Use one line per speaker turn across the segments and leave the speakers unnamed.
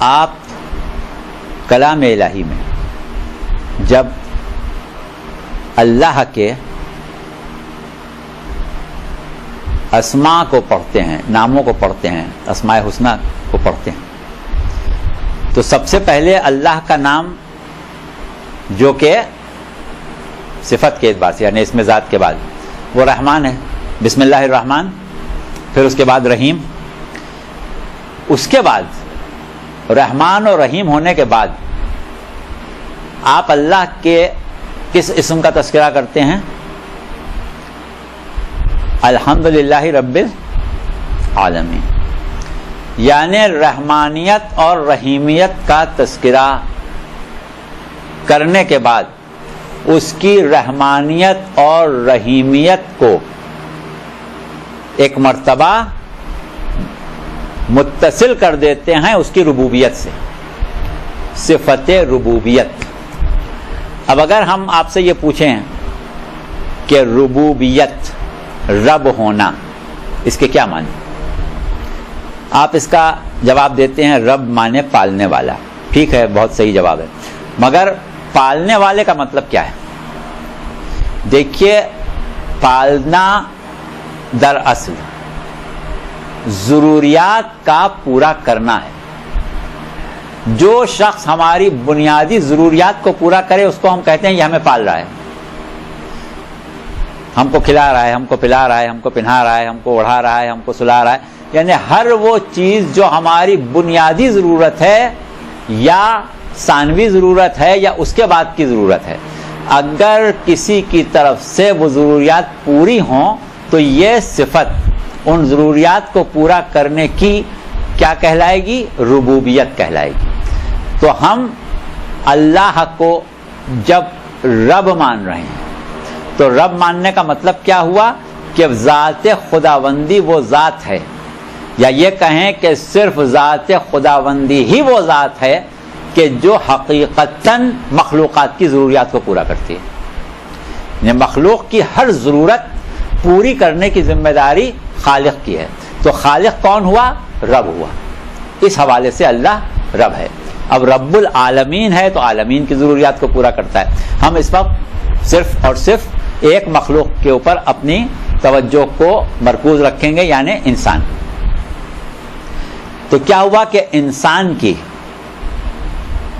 آپ کلام الہی میں جب اللہ کے اسماء کو پڑھتے ہیں، ناموں کو پڑھتے ہیں، اسماء حسنہ کو پڑھتے ہیں، تو سب سے پہلے اللہ کا نام جو کہ صفت کے اعتبار سے یعنی اسم ذات کے بعد وہ رحمان ہے، بسم اللہ الرحمن، پھر اس کے بعد رحیم، اس کے بعد رحمان اور رحیم ہونے کے بعد آپ اللہ کے کس اسم کا تذکرہ کرتے ہیں؟ الحمدللہ رب العالمین، یعنی رحمانیت اور رحیمیت کا تذکرہ کرنے کے بعد اس کی رحمانیت اور رحیمیت کو ایک مرتبہ متصل کر دیتے ہیں اس کی ربوبیت سے، صفت ربوبیت۔ اب اگر ہم آپ سے یہ پوچھیں کہ ربوبیت، رب ہونا، اس کے کیا معنی؟ آپ اس کا جواب دیتے ہیں رب مانے پالنے والا۔ ٹھیک ہے، بہت صحیح جواب ہے، مگر پالنے والے کا مطلب کیا ہے؟ دیکھیے، پالنا دراصل ضروریات کا پورا کرنا ہے۔ جو شخص ہماری بنیادی ضروریات کو پورا کرے اس کو ہم کہتے ہیں یہ ہمیں پال رہا ہے، ہم کو کھلا رہا ہے، ہم کو پلا رہا ہے، ہم کو پہنا رہا ہے، ہم کو اڑا رہا ہے، ہم کو سلا رہا ہے، یعنی ہر وہ چیز جو ہماری بنیادی ضرورت ہے یا ثانوی ضرورت ہے یا اس کے بعد کی ضرورت ہے، اگر کسی کی طرف سے وہ ضروریات پوری ہوں تو یہ صفت ان ضروریات کو پورا کرنے کی کیا کہلائے گی؟ ربوبیت کہلائے گی۔ تو ہم اللہ کو جب رب مان رہے ہیں تو رب ماننے کا مطلب کیا ہوا کہ ذات خداوندی وہ ذات ہے، یا یہ کہیں کہ صرف ذات خداوندی ہی وہ ذات ہے کہ جو حقیقتاً مخلوقات کی ضروریات کو پورا کرتی ہے، یعنی مخلوق کی ہر ضرورت پوری کرنے کی ذمہ داری خالق کی ہے۔ تو خالق کون ہوا؟ رب ہوا۔ اس حوالے سے اللہ رب ہے۔ اب رب العالمین ہے تو عالمین کی ضروریات کو پورا کرتا ہے۔ ہم اس وقت صرف اور صرف ایک مخلوق کے اوپر اپنی توجہ کو مرکوز رکھیں گے، یعنی انسان۔ تو کیا ہوا کہ انسان کی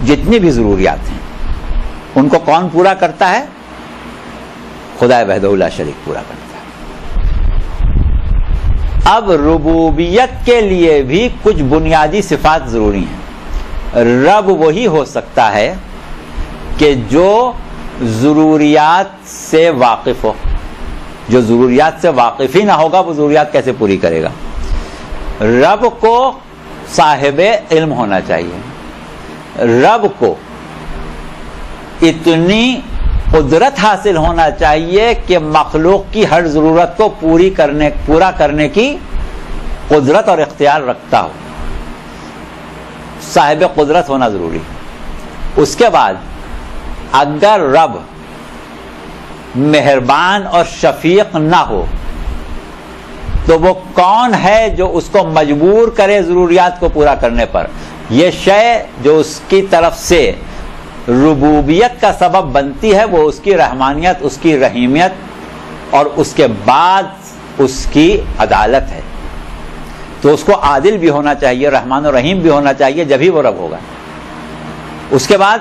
جتنی بھی ضروریات ہیں ان کو کون پورا کرتا ہے؟ خدا وحدہ لا شریک پورا کرتا ہے۔ اب ربوبیت کے لیے بھی کچھ بنیادی صفات ضروری ہیں۔ رب وہی ہو سکتا ہے کہ جو ضروریات سے واقف ہو۔ جو ضروریات سے واقف ہی نہ ہوگا وہ ضروریات کیسے پوری کرے گا؟ رب کو صاحب علم ہونا چاہیے، رب کو اتنی قدرت حاصل ہونا چاہیے کہ مخلوق کی ہر ضرورت کو پورا کرنے کی قدرت اور اختیار رکھتا ہو، صاحب قدرت ہونا ضروری۔ اس کے بعد اگر رب مہربان اور شفیق نہ ہو تو وہ کون ہے جو اس کو مجبور کرے ضروریات کو پورا کرنے پر؟ یہ شے جو اس کی طرف سے ربوبیت کا سبب بنتی ہے وہ اس کی رحمانیت، اس کی رحیمیت اور اس کے بعد اس کی عدالت ہے۔ تو اس کو عادل بھی ہونا چاہیے، رحمان و رحیم بھی ہونا چاہیے، جبھی وہ رب ہوگا۔ اس کے بعد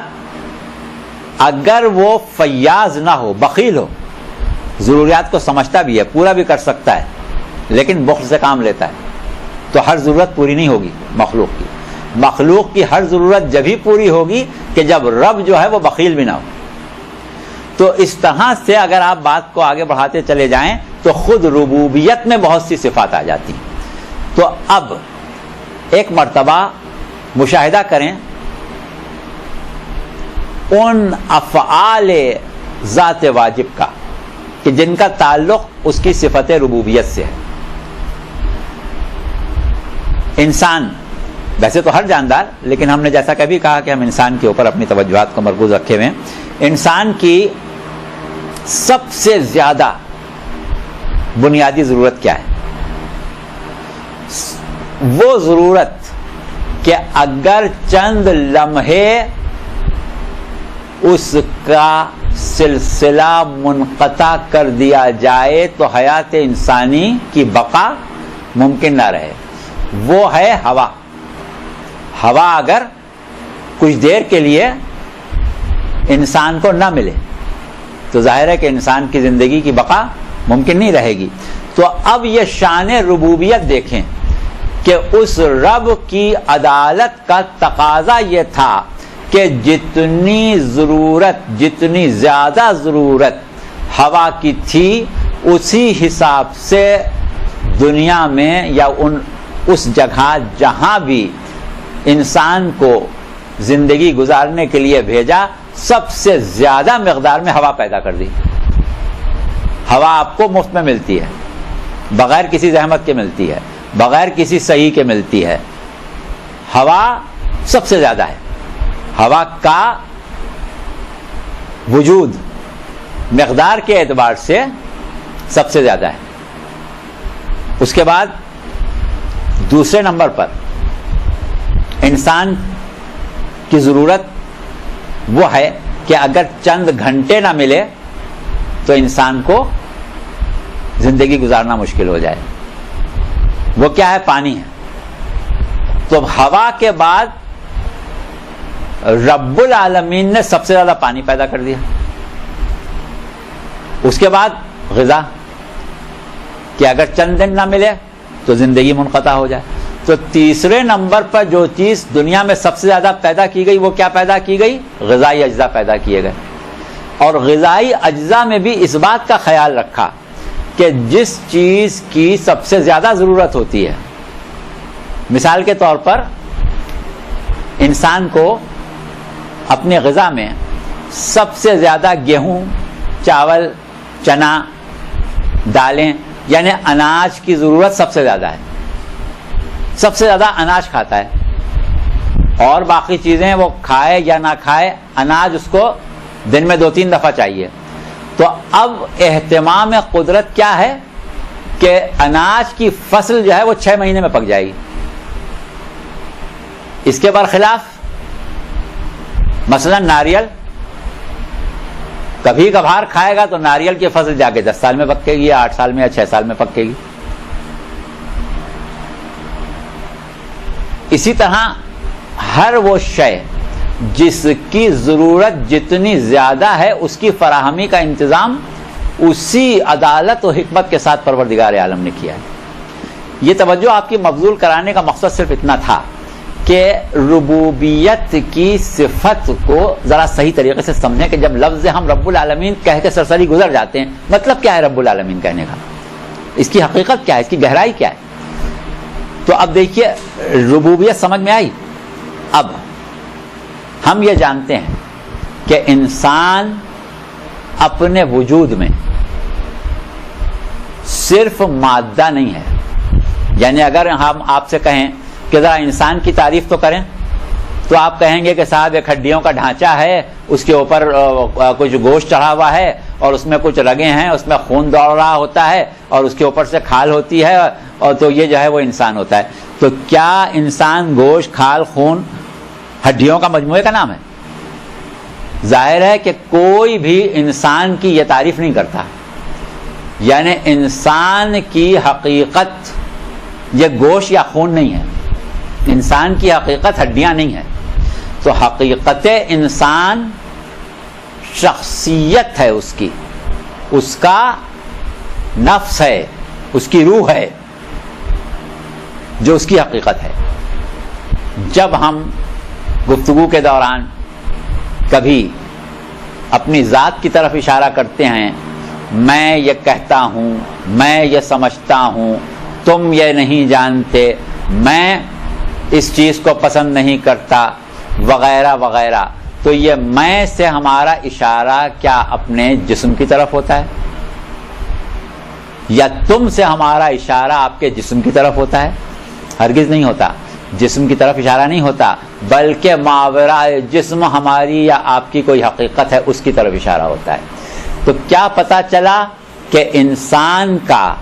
اگر وہ فیاض نہ ہو، بخیل ہو، ضروریات کو سمجھتا بھی ہے، پورا بھی کر سکتا ہے، لیکن بخل سے کام لیتا ہے، تو ہر ضرورت پوری نہیں ہوگی مخلوق کی۔ مخلوق کی ہر ضرورت جبھی پوری ہوگی کہ جب رب جو ہے وہ بخیل بھی نہ ہو۔ تو اس طرح سے اگر آپ بات کو آگے بڑھاتے چلے جائیں تو خود ربوبیت میں بہت سی صفات آ جاتی ہیں۔ تو اب ایک مرتبہ مشاہدہ کریں ان افعال ذات واجب کا کہ جن کا تعلق اس کی صفت ربوبیت سے ہے۔ انسان ویسے تو ہر جاندار، لیکن ہم نے جیسا کبھی کہا کہ ہم انسان کے اوپر اپنی توجہات کو مرکوز رکھے ہوئے ہیں۔ انسان کی سب سے زیادہ بنیادی ضرورت کیا ہے؟ وہ ضرورت کہ اگر چند لمحے اس کا سلسلہ منقطع کر دیا جائے تو حیات انسانی کی بقا ممکن نہ رہے. وہ ہے ہوا. ہوا اگر کچھ دیر کے لیے انسان کو نہ ملے تو ظاہر ہے کہ انسان کی زندگی کی بقا ممکن نہیں رہے گی. تو اب یہ شان ربوبیت دیکھیں کہ اس رب کی عدالت کا تقاضا یہ تھا کہ جتنی زیادہ ضرورت ہوا کی تھی اسی حساب سے دنیا میں یا اس جگہ جہاں بھی انسان کو زندگی گزارنے کے لیے بھیجا سب سے زیادہ مقدار میں ہوا پیدا کر دی. ہوا آپ کو مفت میں ملتی ہے, بغیر کسی زحمت کے ملتی ہے, بغیر کسی صحیح کے ملتی ہے. ہوا سب سے زیادہ ہے. ہوا کا وجود مقدار کے اعتبار سے سب سے زیادہ ہے. اس کے بعد دوسرے نمبر پر انسان کی ضرورت وہ ہے کہ اگر چند گھنٹے نہ ملے تو انسان کو زندگی گزارنا مشکل ہو جائے. وہ کیا ہے؟ پانی ہے. تو ہوا کے بعد رب العالمین نے سب سے زیادہ پانی پیدا کر دیا. اس کے بعد غذا کہ اگر چند دن نہ ملے تو زندگی منقطع ہو جائے. تو تیسرے نمبر پر جو چیز دنیا میں سب سے زیادہ پیدا کی گئی وہ کیا پیدا کی گئی؟ غذائی اجزاء پیدا کیے گئے. اور غذائی اجزاء میں بھی اس بات کا خیال رکھا کہ جس چیز کی سب سے زیادہ ضرورت ہوتی ہے, مثال کے طور پر انسان کو اپنی غذا میں سب سے زیادہ گیہوں, چاول, چنا, دالیں یعنی اناج کی ضرورت سب سے زیادہ ہے. سب سے زیادہ اناج کھاتا ہے, اور باقی چیزیں وہ کھائے یا نہ کھائے اناج اس کو دن میں 2-3 دفعہ چاہیے. تو اب اہتمام قدرت کیا ہے کہ اناج کی فصل جو ہے وہ 6 مہینے میں پک جائے گی. اس کے برخلاف مثلا ناریل کبھی کبھار کھائے گا تو ناریل کی فصل جا کے 10 سال میں پکے گی, یا 8 سال میں, یا 6 سال میں پکے گی. اسی طرح ہر وہ شے جس کی ضرورت جتنی زیادہ ہے اس کی فراہمی کا انتظام اسی عدالت و حکمت کے ساتھ پروردگار عالم نے کیا ہے. یہ توجہ آپ کی مبذول کرانے کا مقصد صرف اتنا تھا کہ ربوبیت کی صفت کو ذرا صحیح طریقے سے سمجھیں کہ جب لفظ ہم رب العالمین کہہ کے سرسری گزر جاتے ہیں, مطلب کیا ہے رب العالمین کہنے کا, اس کی حقیقت کیا ہے, اس کی گہرائی کیا ہے. تو اب دیکھیے ربوبیت سمجھ میں آئی. اب ہم یہ جانتے ہیں کہ انسان اپنے وجود میں صرف مادہ نہیں ہے. یعنی اگر ہم آپ سے کہیں کہ ذرا انسان کی تعریف تو کریں, تو آپ کہیں گے کہ صاحب ایک ہڈیوں کا ڈھانچہ ہے, اس کے اوپر کچھ گوشت چڑھا ہوا ہے, اور اس میں کچھ رگیں ہیں, اس میں خون دوڑ رہا ہوتا ہے, اور اس کے اوپر سے کھال ہوتی ہے, اور تو یہ جو ہے وہ انسان ہوتا ہے. تو کیا انسان گوشت, کھال, خون, ہڈیوں کا مجموعے کا نام ہے؟ ظاہر ہے کہ کوئی بھی انسان کی یہ تعریف نہیں کرتا. یعنی انسان کی حقیقت یہ گوشت یا خون نہیں ہے, انسان کی حقیقت ہڈیاں نہیں ہیں. تو حقیقت انسان شخصیت ہے, اس کا نفس ہے, اس کی روح ہے جو اس کی حقیقت ہے. جب ہم گفتگو کے دوران کبھی اپنی ذات کی طرف اشارہ کرتے ہیں, میں یہ کہتا ہوں, میں یہ سمجھتا ہوں, تم یہ نہیں جانتے, میں اس چیز کو پسند نہیں کرتا, وغیرہ وغیرہ, تو یہ میں سے ہمارا اشارہ کیا اپنے جسم کی طرف ہوتا ہے, یا تم سے ہمارا اشارہ آپ کے جسم کی طرف ہوتا ہے؟ ہرگز نہیں ہوتا. جسم کی طرف اشارہ نہیں ہوتا, بلکہ ماورائے جسم ہماری یا آپ کی کوئی حقیقت ہے اس کی طرف اشارہ ہوتا ہے. تو کیا پتا چلا کہ انسان کا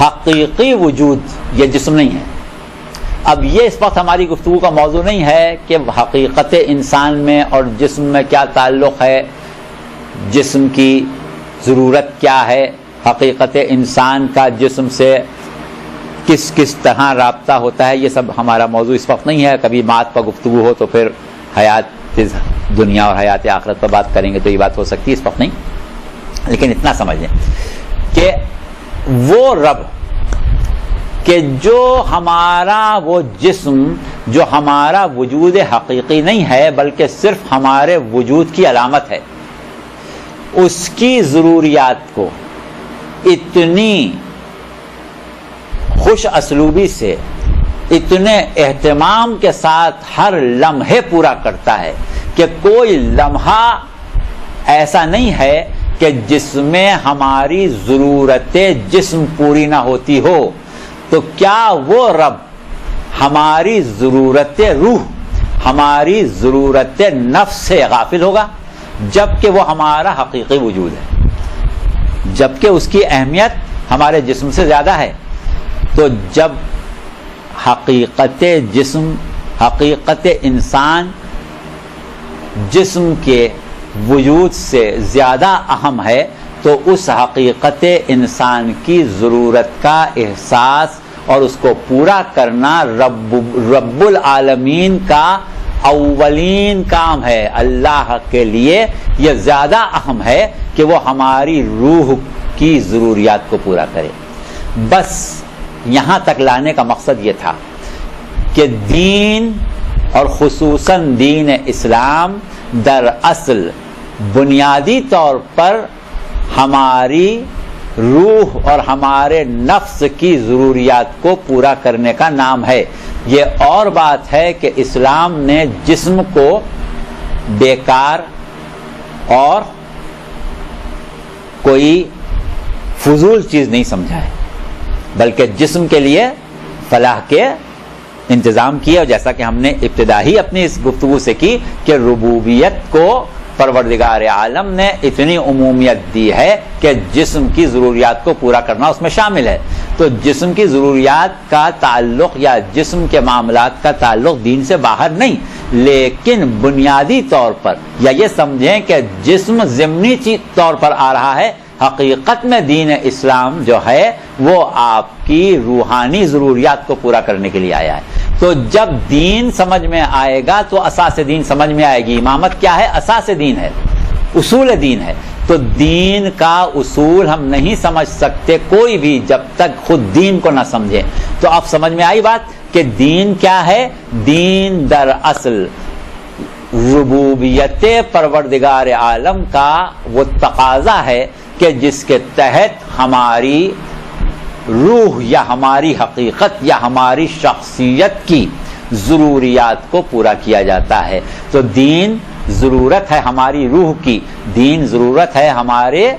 حقیقی وجود یہ جسم نہیں ہے. اب یہ اس وقت ہماری گفتگو کا موضوع نہیں ہے کہ حقیقت انسان میں اور جسم میں کیا تعلق ہے، جسم کی ضرورت کیا ہے، حقیقت انسان کا جسم سے کس کس طرح رابطہ ہوتا ہے، یہ سب ہمارا موضوع اس وقت نہیں ہے. کبھی مات پر گفتگو ہو تو پھر حیات دنیا اور حیات آخرت پر بات کریں گے تو یہ بات ہو سکتی ہے، اس وقت نہیں. لیکن اتنا سمجھ لیں کہ وہ رب کہ جو ہمارا وہ جسم جو ہمارا وجود حقیقی نہیں ہے بلکہ صرف ہمارے وجود کی علامت ہے، اس کی ضروریات کو اتنی خوش اسلوبی سے، اتنے اہتمام کے ساتھ ہر لمحے پورا کرتا ہے کہ کوئی لمحہ ایسا نہیں ہے کہ جس میں ہماری ضرورت جسم پوری نہ ہوتی ہو. تو کیا وہ رب ہماری ضرورت روح، ہماری ضرورت نفس سے غافل ہوگا؟ جبکہ وہ ہمارا حقیقی وجود ہے، جبکہ اس کی اہمیت ہمارے جسم سے زیادہ ہے. تو جب حقیقت جسم، حقیقت انسان جسم کے وجود سے زیادہ اہم ہے تو اس حقیقت انسان کی ضرورت کا احساس اور اس کو پورا کرنا رب العالمین کا اولین کام ہے. اللہ کے لیے یہ زیادہ اہم ہے کہ وہ ہماری روح کی ضروریات کو پورا کرے. بس یہاں تک لانے کا مقصد یہ تھا کہ دین اور خصوصاً دین اسلام دراصل بنیادی طور پر ہماری روح اور ہمارے نفس کی ضروریات کو پورا کرنے کا نام ہے. یہ اور بات ہے کہ اسلام نے جسم کو بیکار اور کوئی فضول چیز نہیں سمجھا ہے، بلکہ جسم کے لیے فلاح کے انتظام کیا. اور جیسا کہ ہم نے ابتدا ہی اپنی اس گفتگو سے کی کہ ربوبیت کو پروردگار عالم نے اتنی عمومیت دی ہے کہ جسم کی ضروریات کو پورا کرنا اس میں شامل ہے. تو جسم کی ضروریات کا تعلق یا جسم کے معاملات کا تعلق دین سے باہر نہیں، لیکن بنیادی طور پر یا یہ سمجھیں کہ جسم ضمنی طور پر آ رہا ہے، حقیقت میں دین اسلام جو ہے وہ آپ کی روحانی ضروریات کو پورا کرنے کے لیے آیا ہے. تو جب دین سمجھ میں آئے گا تو اساس دین سمجھ میں آئے گی. امامت کیا ہے؟ اساس دین ہے، اصول دین ہے. تو دین کا اصول ہم نہیں سمجھ سکتے کوئی بھی جب تک خود دین کو نہ سمجھے. تو اب سمجھ میں آئی بات کہ دین کیا ہے؟ دین دراصل ربوبیت پروردگار عالم کا وہ تقاضا ہے کہ جس کے تحت ہماری روح یا ہماری حقیقت یا ہماری شخصیت کی ضروریات کو پورا کیا جاتا ہے. تو دین ضرورت ہے ہماری روح کی، دین ضرورت ہے ہمارے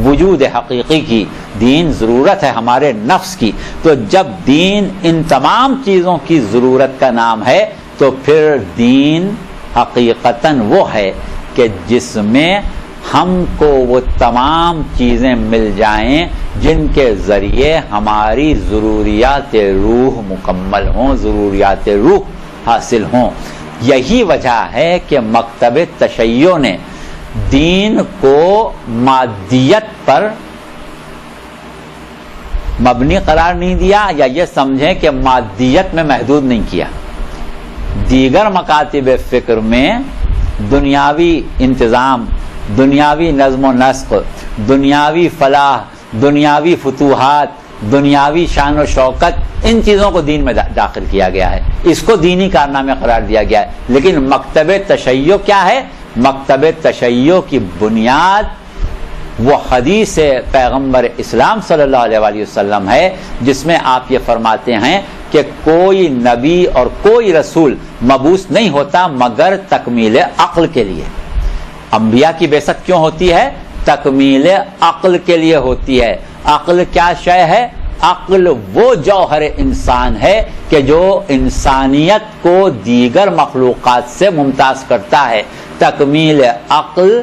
وجود حقیقی کی، دین ضرورت ہے ہمارے نفس کی. تو جب دین ان تمام چیزوں کی ضرورت کا نام ہے تو پھر دین حقیقتاً وہ ہے کہ جس میں ہم کو وہ تمام چیزیں مل جائیں جن کے ذریعے ہماری ضروریات روح مکمل ہوں، ضروریات روح حاصل ہوں. یہی وجہ ہے کہ مکتب تشیع نے دین کو مادیت پر مبنی قرار نہیں دیا، یا یہ سمجھیں کہ مادیت میں محدود نہیں کیا. دیگر مکاتب فکر میں دنیاوی انتظام، دنیاوی نظم و نسق، دنیاوی فلاح، دنیاوی فتوحات، دنیاوی شان و شوکت، ان چیزوں کو دین میں داخل کیا گیا ہے، اس کو دینی کارنامے قرار دیا گیا ہے. لیکن مکتب تشیع کیا ہے؟ مکتب تشیع کی بنیاد وہ حدیث پیغمبر اسلام صلی اللہ علیہ وآلہ وسلم ہے، جس میں آپ یہ فرماتے ہیں کہ کوئی نبی اور کوئی رسول مبعوث نہیں ہوتا مگر تکمیل عقل کے لیے. انبیاء کی بعثت کیوں ہوتی ہے؟ تکمیل عقل کے لیے ہوتی ہے. عقل کیا شے ہے؟ عقل وہ جوہر انسان ہے کہ جو انسانیت کو دیگر مخلوقات سے ممتاز کرتا ہے. تکمیل عقل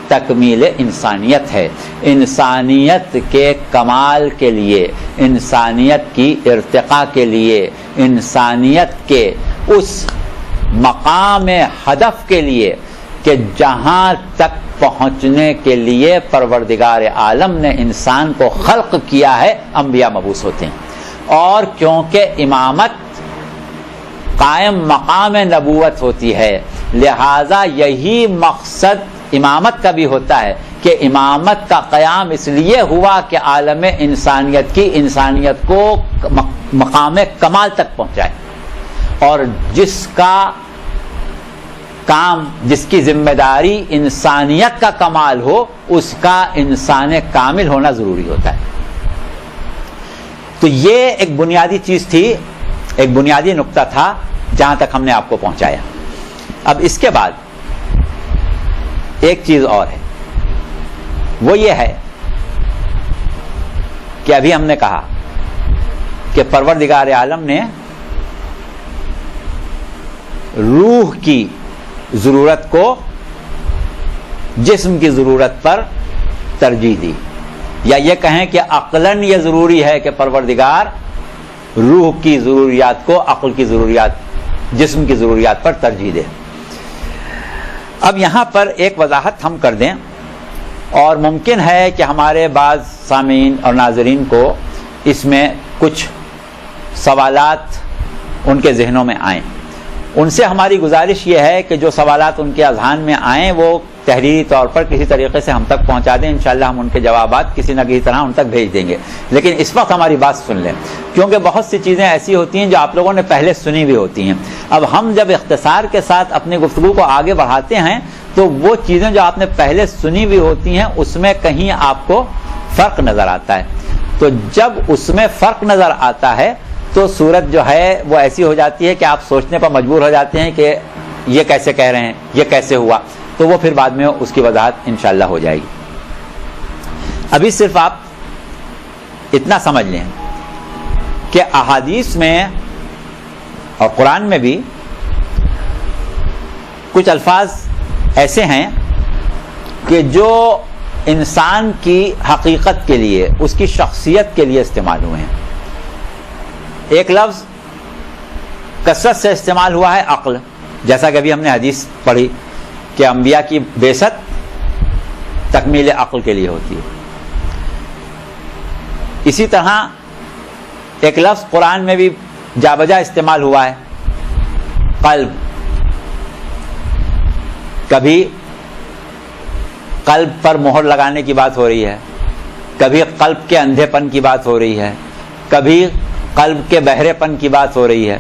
تکمیل انسانیت ہے. انسانیت کے کمال کے لیے، انسانیت کی ارتقاء کے لیے، انسانیت کے اس مقام ہدف کے لیے کہ جہاں تک پہنچنے کے لیے پروردگار عالم نے انسان کو خلق کیا ہے، انبیاء مبعوث ہوتے ہیں. اور کیونکہ امامت قائم مقام نبوت ہوتی ہے، لہذا یہی مقصد امامت کا بھی ہوتا ہے کہ امامت کا قیام اس لیے ہوا کہ عالم انسانیت کی انسانیت کو مقام کمال تک پہنچائے، اور جس کا کام، جس کی ذمہ داری انسانیت کا کمال ہو، اس کا انسان کامل ہونا ضروری ہوتا ہے. تو یہ ایک بنیادی چیز تھی، ایک بنیادی نقطہ تھا جہاں تک ہم نے آپ کو پہنچایا. اب اس کے بعد ایک چیز اور ہے، وہ یہ ہے کہ ابھی ہم نے کہا کہ پروردگار عالم نے روح کی ضرورت کو جسم کی ضرورت پر ترجیح دی، یا یہ کہیں کہ عقلاً یہ ضروری ہے کہ پروردگار روح کی ضروریات کو عقل کی ضروریات، جسم کی ضروریات پر ترجیح دے. اب یہاں پر ایک وضاحت ہم کر دیں، اور ممکن ہے کہ ہمارے بعض سامعین اور ناظرین کو اس میں کچھ سوالات ان کے ذہنوں میں آئیں. ان سے ہماری گزارش یہ ہے کہ جو سوالات ان کے اذہان میں آئیں وہ تحریری طور پر کسی طریقے سے ہم تک پہنچا دیں. انشاءاللہ ہم ان کے جوابات کسی نہ کسی طرح ان تک بھیج دیں گے. لیکن اس وقت ہماری بات سن لیں، کیونکہ بہت سی چیزیں ایسی ہوتی ہیں جو آپ لوگوں نے پہلے سنی بھی ہوتی ہیں. اب ہم جب اختصار کے ساتھ اپنی گفتگو کو آگے بڑھاتے ہیں تو وہ چیزیں جو آپ نے پہلے سنی بھی ہوتی ہیں اس میں کہیں آپ کو فرق نظر آتا ہے. تو جب اس میں فرق نظر آتا ہے تو صورت جو ہے وہ ایسی ہو جاتی ہے کہ آپ سوچنے پر مجبور ہو جاتے ہیں کہ یہ کیسے کہہ رہے ہیں، یہ کیسے ہوا. تو وہ پھر بعد میں اس کی وضاحت انشاءاللہ ہو جائے گی. ابھی صرف آپ اتنا سمجھ لیں کہ احادیث میں اور قرآن میں بھی کچھ الفاظ ایسے ہیں کہ جو انسان کی حقیقت کے لیے، اس کی شخصیت کے لیے استعمال ہوئے ہیں. ایک لفظ کثرت سے استعمال ہوا ہے عقل، جیسا کہ ابھی ہم نے حدیث پڑھی کہ انبیاء کی بعثت تکمیل عقل کے لیے ہوتی ہے. اسی طرح ایک لفظ قرآن میں بھی جا بجا استعمال ہوا ہے، قلب. کبھی قلب پر مہر لگانے کی بات ہو رہی ہے، کبھی قلب کے اندھے پن کی بات ہو رہی ہے، کبھی قلب کے بہرے پن کی بات ہو رہی ہے.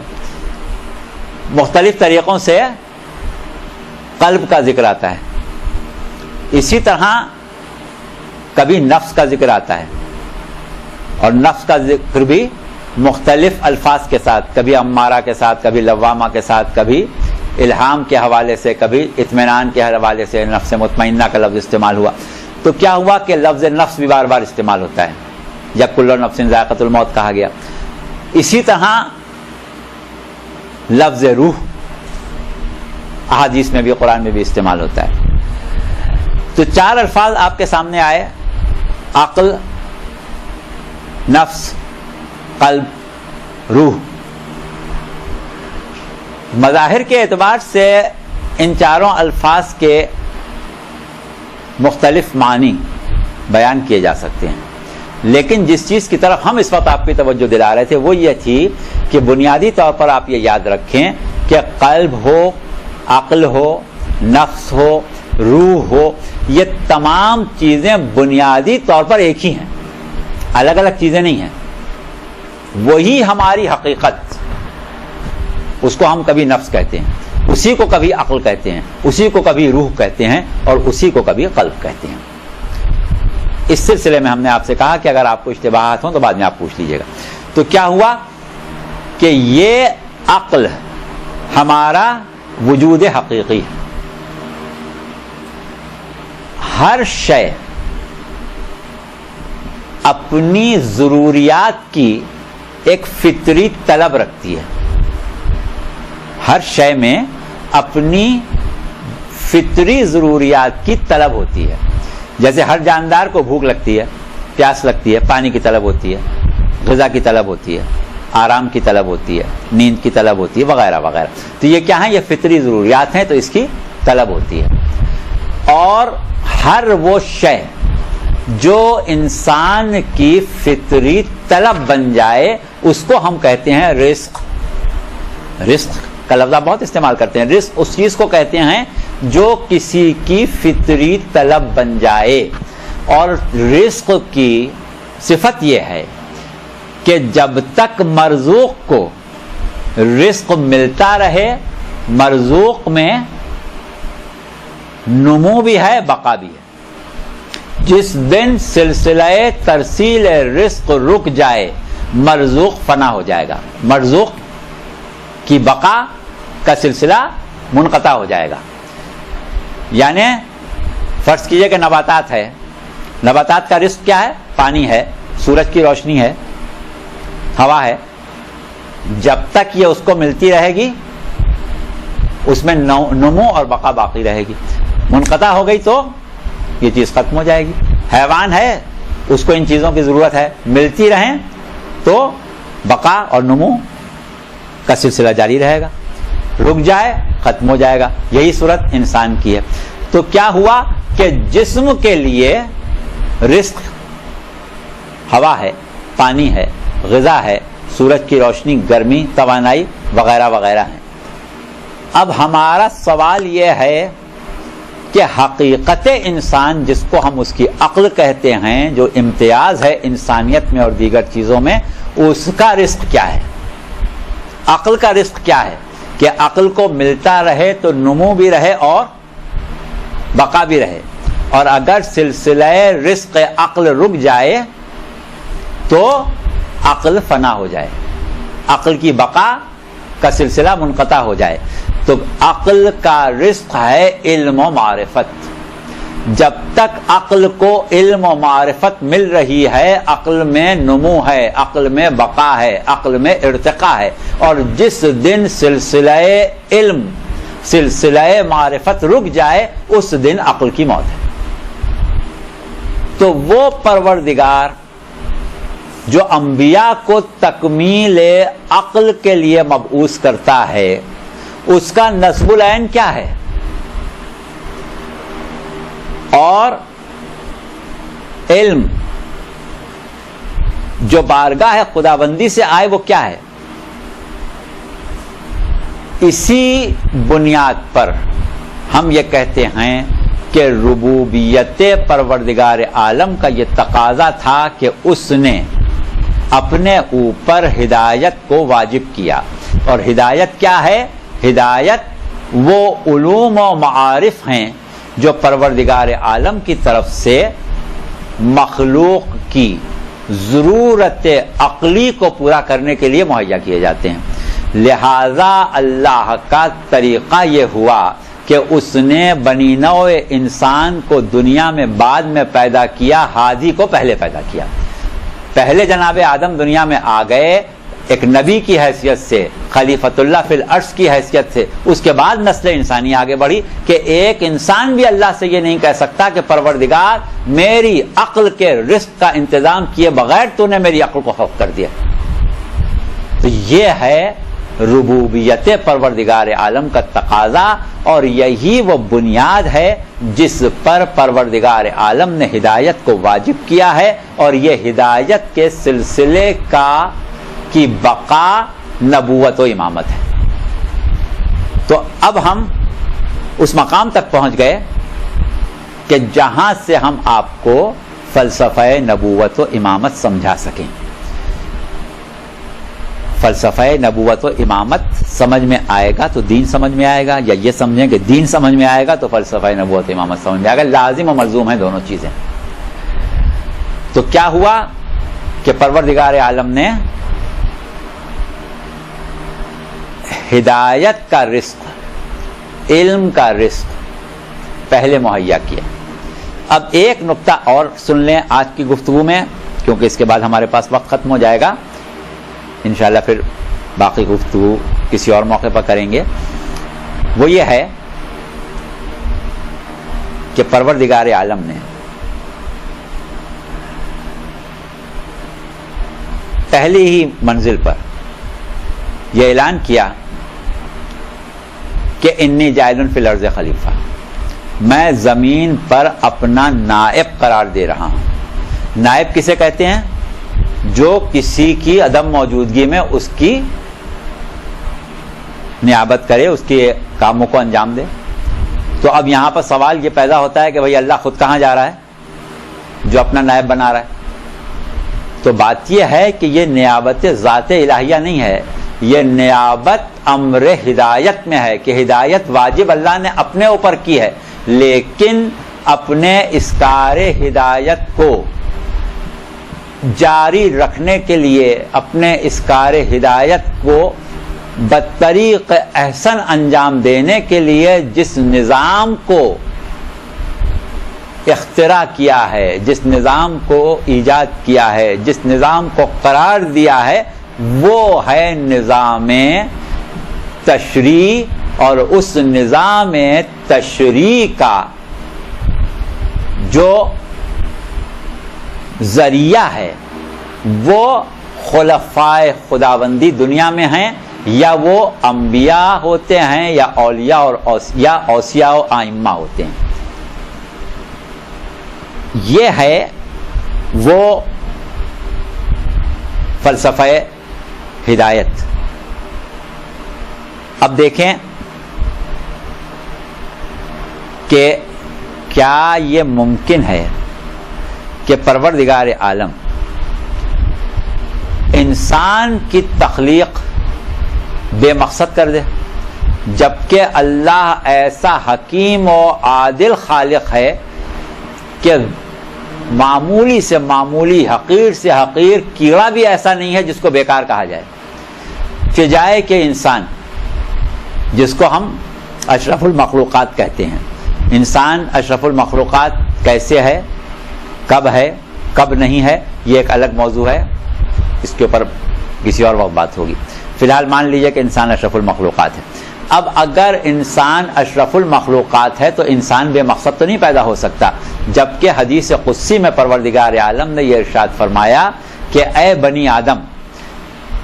مختلف طریقوں سے قلب کا ذکر آتا ہے. اسی طرح کبھی نفس کا ذکر آتا ہے، اور نفس کا ذکر بھی مختلف الفاظ کے ساتھ، کبھی امارہ کے ساتھ، کبھی لوامہ کے ساتھ، کبھی الہام کے حوالے سے، کبھی اطمینان کے حوالے سے نفس مطمئنہ کا لفظ استعمال ہوا. تو کیا ہوا کہ لفظ نفس بھی بار بار استعمال ہوتا ہے، جب کل نفس ذائقۃ الموت کہا گیا. اسی طرح لفظ روح احادیث میں بھی، قرآن میں بھی استعمال ہوتا ہے. تو چار الفاظ آپ کے سامنے آئے، عقل، نفس، قلب، روح. مظاہر کے اعتبار سے ان چاروں الفاظ کے مختلف معنی بیان کیے جا سکتے ہیں، لیکن جس چیز کی طرف ہم اس وقت آپ کی توجہ دلا رہے تھے وہ یہ تھی کہ بنیادی طور پر آپ یہ یاد رکھیں کہ قلب ہو، عقل ہو، نفس ہو، روح ہو، یہ تمام چیزیں بنیادی طور پر ایک ہی ہیں، الگ الگ چیزیں نہیں ہیں. وہی ہماری حقیقت، اس کو ہم کبھی نفس کہتے ہیں، اسی کو کبھی عقل کہتے ہیں، اسی کو کبھی روح کہتے ہیں، اور اسی کو کبھی قلب کہتے ہیں. اس سلسلے میں ہم نے آپ سے کہا کہ اگر آپ کو اشتباہات ہوں تو بعد میں آپ پوچھ لیجیے گا. تو کیا ہوا کہ یہ عقل ہمارا وجود حقیقی ہے. ہر شے اپنی ضروریات کی ایک فطری طلب رکھتی ہے. ہر شے میں اپنی فطری ضروریات کی طلب ہوتی ہے. جیسے ہر جاندار کو بھوک لگتی ہے, پیاس لگتی ہے, پانی کی طلب ہوتی ہے, غذا کی طلب ہوتی ہے, آرام کی طلب ہوتی ہے, نیند کی طلب ہوتی ہے, وغیرہ وغیرہ. تو یہ کیا ہیں؟ یہ فطری ضروریات ہیں, تو اس کی طلب ہوتی ہے. اور ہر وہ شے جو انسان کی فطری طلب بن جائے اس کو ہم کہتے ہیں رزق. رزق کا لفظ بہت استعمال کرتے ہیں. رزق اس چیز کو کہتے ہیں جو کسی کی فطری طلب بن جائے. اور رزق کی صفت یہ ہے کہ جب تک مرزوق کو رزق ملتا رہے, مرزوق میں نمو بھی ہے, بقا بھی ہے. جس دن سلسلہ ترسیل رزق رک جائے مرزوق فنا ہو جائے گا, مرزوق کی بقا کا سلسلہ منقطع ہو جائے گا. یعنی فرض کیجئے کہ نباتات ہے, نباتات کا رزق کیا ہے؟ پانی ہے, سورج کی روشنی ہے, ہوا ہے. جب تک یہ اس کو ملتی رہے گی اس میں نمو اور بقا باقی رہے گی. منقطع ہو گئی تو یہ چیز ختم ہو جائے گی. حیوان ہے, اس کو ان چیزوں کی ضرورت ہے, ملتی رہیں تو بقا اور نمو کا سلسلہ جاری رہے گا. رک جائے ختم ہو جائے گا. یہی صورت انسان کی ہے. تو کیا ہوا کہ جسم کے لیے رزق ہوا ہے, پانی ہے, غذا ہے, سورج کی روشنی, گرمی, توانائی وغیرہ وغیرہ ہیں. اب ہمارا سوال یہ ہے کہ حقیقت انسان جس کو ہم اس کی عقل کہتے ہیں, جو امتیاز ہے انسانیت میں اور دیگر چیزوں میں, اس کا رزق کیا ہے؟ عقل کا رزق کیا ہے کہ عقل کو ملتا رہے تو نمو بھی رہے اور بقا بھی رہے. اور اگر سلسلہ رزق عقل رک جائے تو عقل فنا ہو جائے, عقل کی بقا کا سلسلہ منقطع ہو جائے. تو عقل کا رزق ہے علم و معرفت. جب تک عقل کو علم و معرفت مل رہی ہے, عقل میں نمو ہے, عقل میں بقا ہے, عقل میں ارتقاء ہے. اور جس دن سلسلہ علم, سلسلہ معرفت رک جائے اس دن عقل کی موت ہے. تو وہ پروردگار جو انبیاء کو تکمیل عقل کے لیے مبعوث کرتا ہے, اس کا نصب العین کیا ہے؟ اور علم جو بارگاہ خداوندی سے آئے وہ کیا ہے؟ اسی بنیاد پر ہم یہ کہتے ہیں کہ ربوبیت پروردگار عالم کا یہ تقاضا تھا کہ اس نے اپنے اوپر ہدایت کو واجب کیا. اور ہدایت کیا ہے؟ ہدایت وہ علوم و معارف ہیں جو پروردگار عالم کی طرف سے مخلوق کی ضرورت عقلی کو پورا کرنے کے لیے مہیا کیے جاتے ہیں. لہذا اللہ کا طریقہ یہ ہوا کہ اس نے بنی نوع انسان کو دنیا میں بعد میں پیدا کیا, ہادی کو پہلے پیدا کیا. پہلے جناب آدم دنیا میں آ گئے ایک نبی کی حیثیت سے, خلیفۃ اللہ فی الارض کی حیثیت سے. اس کے بعد نسل انسانی آگے بڑھی کہ ایک انسان بھی اللہ سے یہ نہیں کہہ سکتا کہ پروردگار میری عقل کے رزق کا انتظام کیے بغیر تو نے میری عقل کو خوف کر دیا. تو یہ ہے ربوبیت پروردگار عالم کا تقاضا, اور یہی وہ بنیاد ہے جس پر پروردگار عالم نے ہدایت کو واجب کیا ہے. اور یہ ہدایت کے سلسلے کی بقا نبوت و امامت ہے. تو اب ہم اس مقام تک پہنچ گئے کہ جہاں سے ہم آپ کو فلسفہ نبوت و امامت سمجھا سکیں. فلسفہ نبوت و امامت سمجھ میں آئے گا تو دین سمجھ میں آئے گا, یا یہ سمجھیں کہ دین سمجھ میں آئے گا تو فلسفہ نبوت و امامت سمجھ میں آئے گا. لازم و ملزوم ہیں دونوں چیزیں. تو کیا ہوا کہ پروردگار عالم نے ہدایت کا رزق, علم کا رزق پہلے مہیا کیا. اب ایک نقطہ اور سن لیں آج کی گفتگو میں, کیونکہ اس کے بعد ہمارے پاس وقت ختم ہو جائے گا. انشاءاللہ پھر باقی گفتگو کسی اور موقع پر کریں گے. وہ یہ ہے کہ پروردگار عالم نے پہلی ہی منزل پر یہ اعلان کیا کہ انی جاعل فی الارض خلیفہ، میں زمین پر اپنا نائب قرار دے رہا ہوں۔ نائب کسے کہتے ہیں؟ جو کسی کی عدم موجودگی میں اس کی نیابت کرے، اس کے کاموں کو انجام دے۔ تو اب یہاں پر سوال یہ پیدا ہوتا ہے کہ بھئی اللہ خود کہاں جا رہا ہے جو اپنا نائب بنا رہا ہے؟ تو بات یہ ہے کہ یہ نیابت ذات الہیہ نہیں ہے، یہ نیابت امر ہدایت میں ہے کہ ہدایت واجب اللہ نے اپنے اوپر کی ہے، لیکن اپنے اسکار ہدایت کو جاری رکھنے کے لیے، اپنے اسکار ہدایت کو بطریق احسن انجام دینے کے لیے جس نظام کو اختراع کیا ہے، جس نظام کو ایجاد کیا ہے، جس نظام کو قرار دیا ہے، وہ ہے نظام تشریع، اور اس نظام تشریع کا جو ذریعہ ہے وہ خلفائے خداوندی دنیا میں ہیں، یا وہ انبیاء ہوتے ہیں، یا اولیاء اور اوصیاء و ائمہ ہوتے ہیں۔ یہ ہے وہ فلسفہ ہدایت۔ اب دیکھیں کہ کیا یہ ممکن ہے کہ پروردگار عالم انسان کی تخلیق بے مقصد کر دے، جبکہ اللہ ایسا حکیم و عادل خالق ہے کہ معمولی سے معمولی، حقیر سے حقیر کیڑا بھی ایسا نہیں ہے جس کو بیکار کہا جائے، کہ جائے کہ انسان جس کو ہم اشرف المخلوقات کہتے ہیں، انسان اشرف المخلوقات کیسے ہے، کب نہیں ہے، یہ ایک الگ موضوع ہے، اس کے اوپر کسی اور وقت بات ہوگی۔ فی الحال مان لیجئے کہ انسان اشرف المخلوقات ہے۔ اب اگر انسان اشرف المخلوقات ہے تو انسان بے مقصد تو نہیں پیدا ہو سکتا، جبکہ حدیث قدسی میں پروردگار عالم نے یہ ارشاد فرمایا کہ اے بنی آدم،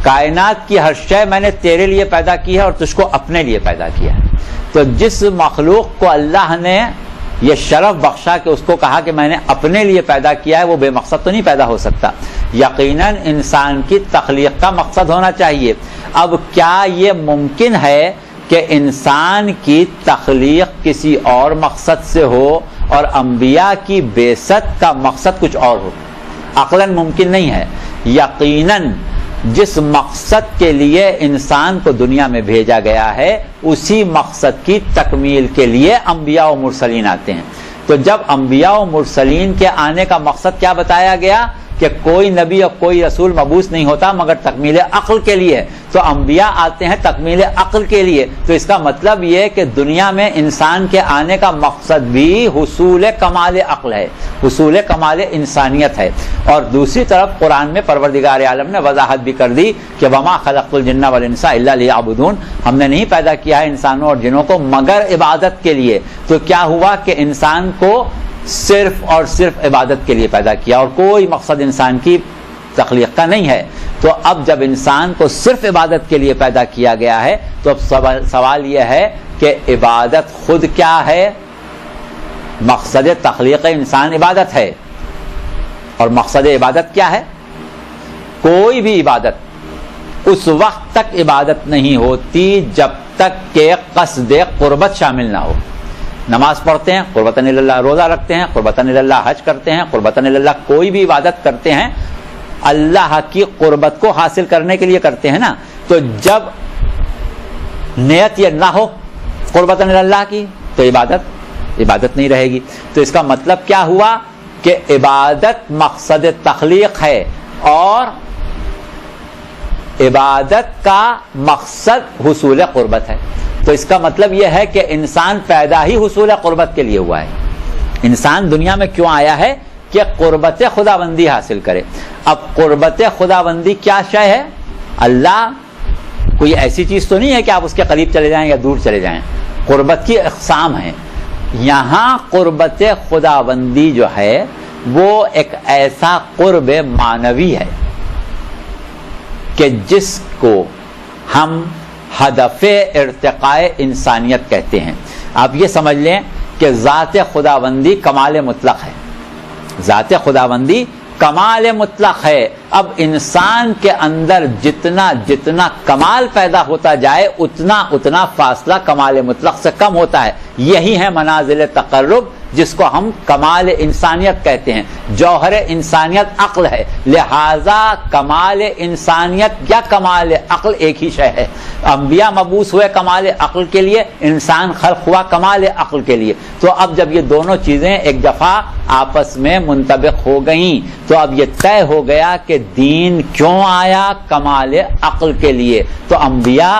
کائنات کی ہر شے میں نے تیرے لیے پیدا کی ہے اور تجھ کو اپنے لیے پیدا کیا ہے۔ تو جس مخلوق کو اللہ نے یہ شرف بخشا کہ اس کو کہا کہ میں نے اپنے لیے پیدا کیا ہے، وہ بے مقصد تو نہیں پیدا ہو سکتا۔ یقیناً انسان کی تخلیق کا مقصد ہونا چاہیے۔ اب کیا یہ ممکن ہے کہ انسان کی تخلیق کسی اور مقصد سے ہو اور انبیاء کی بعثت کا مقصد کچھ اور ہو؟ عقلاً ممکن نہیں ہے۔ یقیناً جس مقصد کے لیے انسان کو دنیا میں بھیجا گیا ہے، اسی مقصد کی تکمیل کے لیے انبیاء و مرسلین آتے ہیں۔ تو جب انبیاء و مرسلین کے آنے کا مقصد کیا بتایا گیا کہ کوئی نبی اور کوئی رسول مبعوث نہیں ہوتا مگر تکمیل عقل کے لیے، تو انبیاء آتے ہیں تکمیل عقل کے لیے۔ تو اس کا مطلب یہ کہ دنیا میں انسان کے آنے کا مقصد بھی حصول کمال عقل ہے، حصول کمال انسانیت ہے۔ اور دوسری طرف قرآن میں پروردگار عالم نے وضاحت بھی کر دی کہ وما خلقت الجن والانس الا لیعبدون، ہم نے نہیں پیدا کیا ہے انسانوں اور جنوں کو مگر عبادت کے لیے۔ تو کیا ہوا کہ انسان کو صرف اور صرف عبادت کے لیے پیدا کیا، اور کوئی مقصد انسان کی تخلیق کا نہیں ہے۔ تو اب جب انسان کو صرف عبادت کے لیے پیدا کیا گیا ہے تو اب سوال یہ ہے کہ عبادت خود کیا ہے؟ مقصد تخلیق انسان عبادت ہے، اور مقصد عبادت کیا ہے؟ کوئی بھی عبادت اس وقت تک عبادت نہیں ہوتی جب تک کہ قصد قربت شامل نہ ہو۔ نماز پڑھتے ہیں قربتاً اللہ، روزہ رکھتے ہیں قربتاً اللہ، حج کرتے ہیں قربتاً اللہ، کوئی بھی عبادت کرتے ہیں اللہ کی قربت کو حاصل کرنے کے لیے کرتے ہیں نا۔ تو جب نیت یہ نہ ہو قربتاً اللہ کی تو عبادت نہیں رہے گی۔ تو اس کا مطلب کیا ہوا کہ عبادت مقصد تخلیق ہے، اور عبادت کا مقصد حصول قربت ہے۔ تو اس کا مطلب یہ ہے کہ انسان پیدا ہی حصول قربت کے لیے ہوا ہے۔ انسان دنیا میں کیوں آیا ہے؟ کہ قربت خداوندی حاصل کرے۔ اب قربت خداوندی کیا شے ہے؟ اللہ کوئی ایسی چیز تو نہیں ہے کہ آپ اس کے قریب چلے جائیں یا دور چلے جائیں۔ قربت کی اقسام ہیں، یہاں قربت خداوندی جو ہے وہ ایک ایسا قرب معنوی ہے کہ جس کو ہم ہدف ارتقاء انسانیت کہتے ہیں. آپ یہ سمجھ لیں کہ ذات خداوندی کمال مطلق ہے. ذات خداوندی کمال مطلق ہے. اب انسان کے اندر جتنا جتنا کمال پیدا ہوتا جائے اتنا فاصلہ کمال مطلق سے کم ہوتا ہے. یہی ہے منازل تقرب جس کو ہم کمال انسانیت کہتے ہیں. جوہر انسانیت عقل ہے، لہذا کمال انسانیت یا کمال عقل ایک ہی شے ہے. انبیاء مبعوث ہوئے کمال عقل کے لیے، انسان خلق ہوا کمال عقل کے لیے. تو اب جب یہ دونوں چیزیں ایک دفعہ آپس میں منطبق ہو گئیں تو اب یہ طے ہو گیا کہ دین کیوں آیا؟ کمال عقل کے لیے. تو انبیاء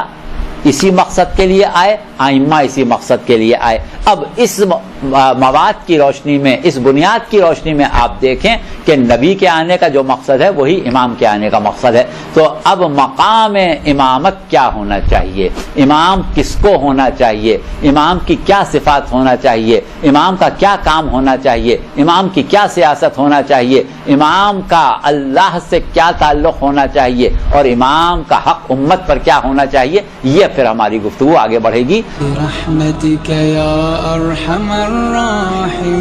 اسی مقصد کے لیے آئے، ائمہ اسی مقصد کے لیے آئے. اب اس مواد کی روشنی میں، اس بنیاد کی روشنی میں آپ دیکھیں کہ نبی کے آنے کا جو مقصد ہے وہی امام کے آنے کا مقصد ہے. تو اب مقام امامت کیا ہونا چاہیے؟ امام کس کو ہونا چاہیے؟ امام کی کیا صفات ہونا چاہیے؟ امام کا کیا کام ہونا چاہیے؟ امام کی کیا سیاست ہونا چاہیے؟ امام کا اللہ سے کیا تعلق ہونا چاہیے؟ اور امام کا حق امت پر کیا ہونا چاہیے؟ یہ پھر ہماری گفتگو آگے بڑھے گی.
برحمتک یا ارحم الراحمین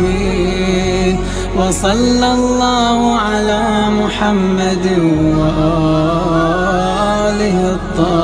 وصلی اللہ علی محمد وآلہ الطاہرین.